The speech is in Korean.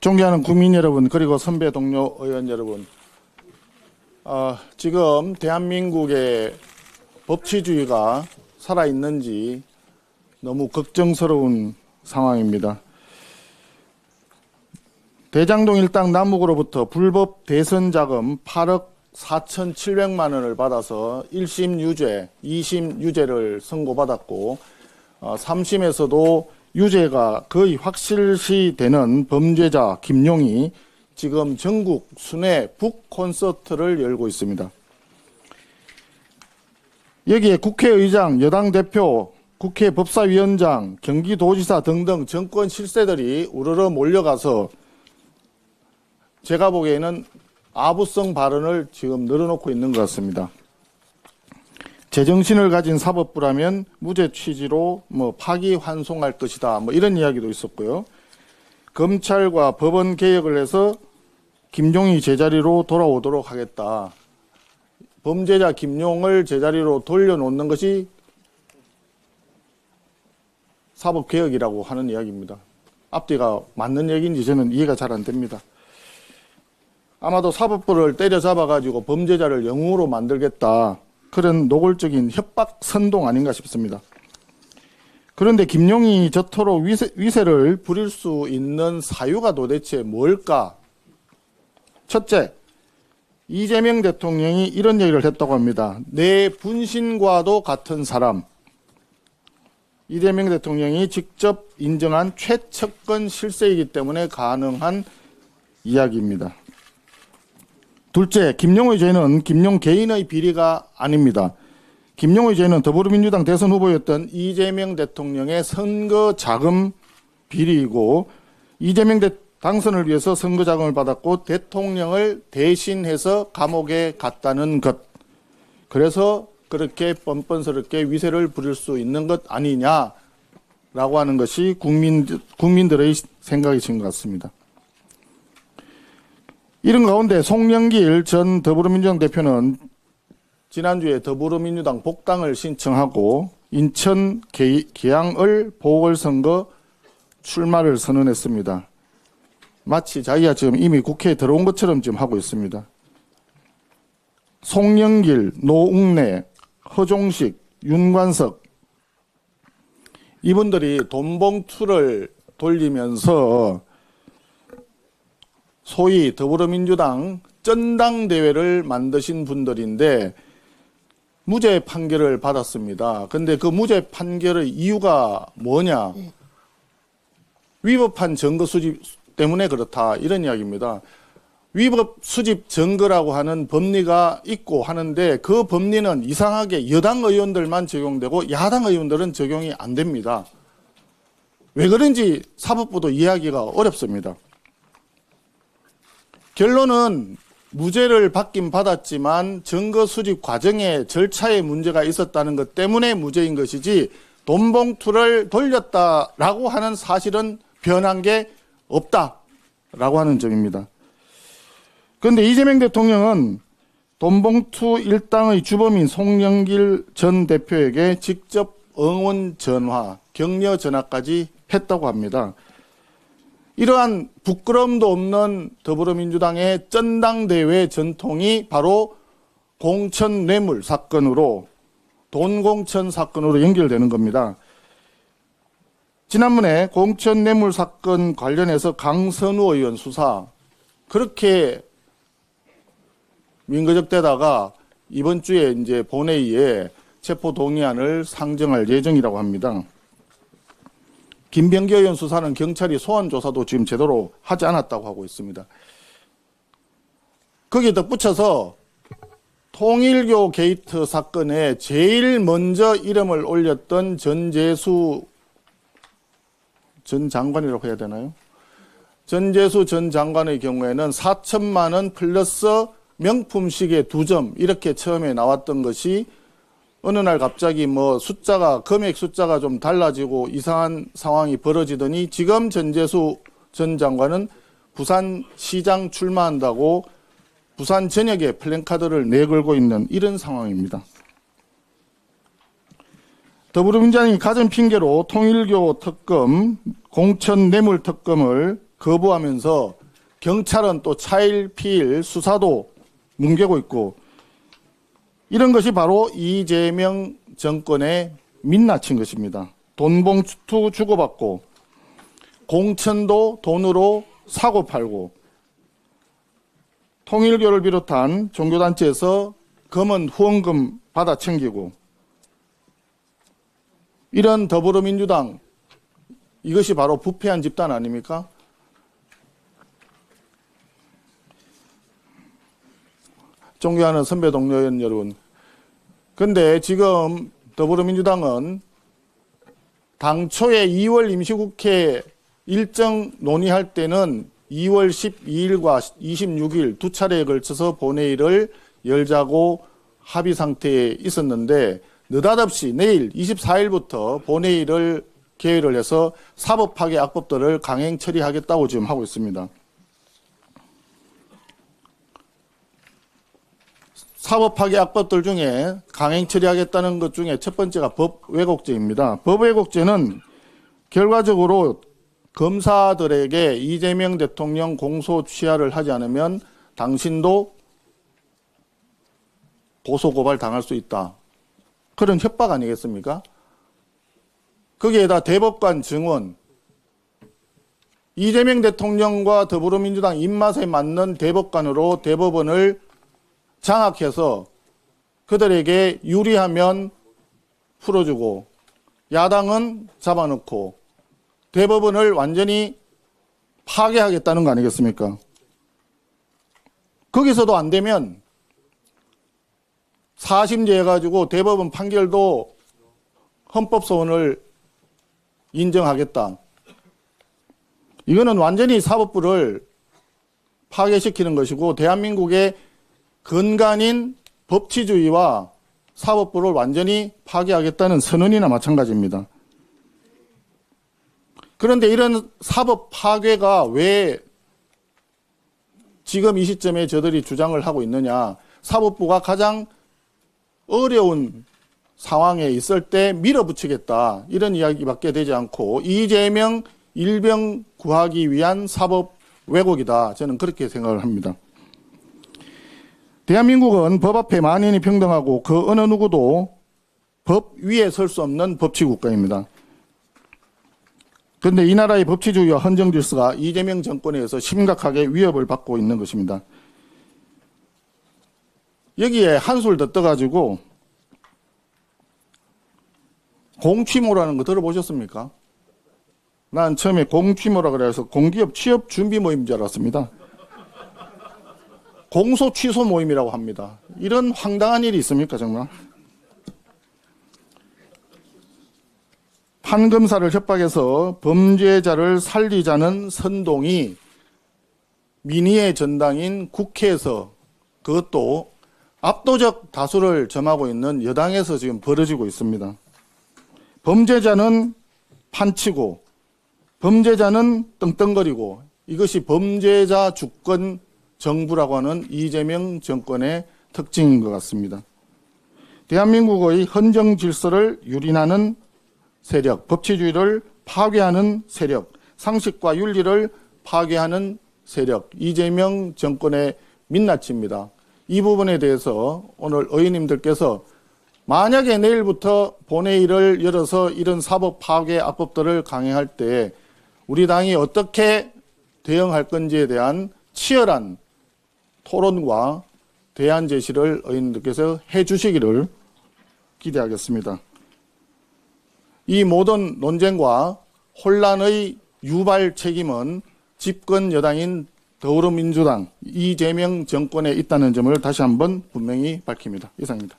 존경하는 국민 여러분, 그리고 선배 동료 의원 여러분, 지금 대한민국의 법치주의가 살아있는지 너무 걱정스러운 상황입니다. 대장동 일당 남욱으로부터 불법 대선 자금 8억 4,700만 원을 받아서 1심 유죄, 2심 유죄를 선고받았고 3심에서도 유죄가 거의 확실시되는 범죄자 김용이 지금 전국 순회 북 콘서트를 열고 있습니다. 여기에 국회의장, 여당 대표, 국회 법사위원장, 경기도지사 등등 정권 실세들이 우르르 몰려가서 제가 보기에는 아부성 발언을 지금 늘어놓고 있는 것 같습니다. 제정신을 가진 사법부라면 무죄 취지로 파기환송할 것이다. 이런 이야기도 있었고요. 검찰과 법원 개혁을 해서 김용이 제자리로 돌아오도록 하겠다. 범죄자 김용을 제자리로 돌려놓는 것이 사법개혁이라고 하는 이야기입니다. 앞뒤가 맞는 얘기인지 저는 이해가 잘 안 됩니다. 아마도 사법부를 때려잡아가지고 범죄자를 영웅으로 만들겠다. 그런 노골적인 협박 선동 아닌가 싶습니다. 그런데 김용이 저토록 위세를 부릴 수 있는 사유가 도대체 뭘까? 첫째, 이재명 대통령이 이런 얘기를 했다고 합니다. 내 분신과도 같은 사람. 이재명 대통령이 직접 인정한 최측근 실세이기 때문에 가능한 이야기입니다. 둘째, 김용의 죄는 김용 개인의 비리가 아닙니다. 김용의 죄는 더불어민주당 대선 후보였던 이재명 대통령의 선거 자금 비리이고 이재명 당선을 위해서 선거 자금을 받았고 대통령을 대신해서 감옥에 갔다는 것. 그래서 그렇게 뻔뻔스럽게 위세를 부릴 수 있는 것 아니냐라고 하는 것이 국민들의 생각이신 것 같습니다. 이런 가운데 송영길 전 더불어민주당 대표는 지난주에 더불어민주당 복당을 신청하고 인천 계양을 보궐선거 출마를 선언했습니다. 마치 자기가 지금 이미 국회에 들어온 것처럼 지금 하고 있습니다. 송영길, 노웅래, 허종식, 윤관석 이분들이 돈봉투를 돌리면서 소위 더불어민주당 전당대회를 만드신 분들인데 무죄 판결을 받았습니다. 그런데 그 무죄 판결의 이유가 뭐냐? 위법한 증거 수집 때문에 그렇다. 이런 이야기입니다. 위법 수집 증거라고 하는 법리가 있고 하는데 그 법리는 이상하게 여당 의원들만 적용되고 야당 의원들은 적용이 안 됩니다. 왜 그런지 사법부도 이해하기가 어렵습니다. 결론은 무죄를 받긴 받았지만 증거 수집 과정에 절차에 문제가 있었다는 것 때문에 무죄인 것이지 돈봉투를 돌렸다라고 하는 사실은 변한 게 없다라고 하는 점입니다. 그런데 이재명 대통령은 돈봉투 일당의 주범인 송영길 전 대표에게 직접 응원 전화, 격려 전화까지 했다고 합니다. 이러한 부끄러움도 없는 더불어민주당의 전당대회 전통이 바로 공천 뇌물 사건으로 돈 공천 사건으로 연결되는 겁니다. 지난번에 공천 뇌물 사건 관련해서 강선우 의원 수사 그렇게 민거적대다가 이번 주에 이제 본회의에 체포 동의안을 상정할 예정이라고 합니다. 김병기 의원 수사는 경찰이 소환 조사도 지금 제대로 하지 않았다고 하고 있습니다. 거기에 덧붙여서 통일교 게이트 사건에 제일 먼저 이름을 올렸던 전재수 전 장관이라고 해야 되나요? 전재수 전 장관의 경우에는 4천만 원 플러스 명품 시계 2점 이렇게 처음에 나왔던 것이 어느 날 갑자기 금액 숫자가 좀 달라지고 이상한 상황이 벌어지더니 지금 전재수 전 장관은 부산시장 출마한다고 부산 전역에 플랜카드를 내걸고 있는 이런 상황입니다. 더불어민주당이 가진 핑계로 통일교 특검, 공천 뇌물 특검을 거부하면서 경찰은 또 차일피일 수사도 뭉개고 있고, 이런 것이 바로 이재명 정권의 민낯인 것입니다. 돈봉투 주고받고 공천도 돈으로 사고 팔고 통일교를 비롯한 종교단체에서 검은 후원금 받아 챙기고, 이런 더불어민주당, 이것이 바로 부패한 집단 아닙니까? 존경하는 선배 동료 의원 여러분, 근데 지금 더불어민주당은 당초에 2월 임시국회 일정 논의할 때는 2월 12일과 26일 두 차례에 걸쳐서 본회의를 열자고 합의 상태에 있었는데, 느닷없이 내일 24일부터 본회의를 개회를 해서 사법파괴 악법들을 강행 처리하겠다고 지금 하고 있습니다. 사법파괴 악법들 중에 강행 처리하겠다는 것 중에 첫 번째가 법 왜곡죄입니다. 법 왜곡죄는 결과적으로 검사들에게 이재명 대통령 공소 취하를 하지 않으면 당신도 고소고발 당할 수 있다, 그런 협박 아니겠습니까? 거기에다 대법관 증언, 이재명 대통령과 더불어민주당 입맛에 맞는 대법관으로 대법원을 장악해서 그들에게 유리하면 풀어주고 야당은 잡아놓고 대법원을 완전히 파괴하겠다는 거 아니겠습니까? 거기서도 안 되면 사심제 해가지고 대법원 판결도 헌법소원을 인정하겠다. 이거는 완전히 사법부를 파괴시키는 것이고, 대한민국의 근간인 법치주의와 사법부를 완전히 파괴하겠다는 선언이나 마찬가지입니다. 그런데 이런 사법 파괴가 왜 지금 이 시점에 저들이 주장을 하고 있느냐. 사법부가 가장 어려운 상황에 있을 때 밀어붙이겠다, 이런 이야기밖에 되지 않고 이재명 일병 구하기 위한 사법 왜곡이다, 저는 그렇게 생각을 합니다. 대한민국은 법 앞에 만인이 평등하고 그 어느 누구도 법 위에 설 수 없는 법치국가입니다. 그런데 이 나라의 법치주의와 헌정질서가 이재명 정권에 의해서 심각하게 위협을 받고 있는 것입니다. 여기에 한술 더 떠가지고 공취모라는 거 들어보셨습니까? 난 처음에 공취모라 그래서 공기업 취업 준비 모임인 줄 알았습니다. 공소 취소 모임이라고 합니다. 이런 황당한 일이 있습니까, 정말? 판검사를 협박해서 범죄자를 살리자는 선동이 민의의 전당인 국회에서, 그것도 압도적 다수를 점하고 있는 여당에서 지금 벌어지고 있습니다. 범죄자는 판치고 범죄자는 떵떵거리고, 이것이 범죄자 주권 정부라고 하는 이재명 정권의 특징인 것 같습니다. 대한민국의 헌정 질서를 유린하는 세력, 법치주의를 파괴하는 세력, 상식과 윤리를 파괴하는 세력, 이재명 정권의 민낯입니다. 이 부분에 대해서 오늘 의원님들께서 만약에 내일부터 본회의를 열어서 이런 사법 파괴 악법들을 강행할 때 우리 당이 어떻게 대응할 건지에 대한 치열한 토론과 대안 제시를 의원님들께서 해주시기를 기대하겠습니다. 이 모든 논쟁과 혼란의 유발 책임은 집권 여당인 더불어민주당 이재명 정권에 있다는 점을 다시 한번 분명히 밝힙니다. 이상입니다.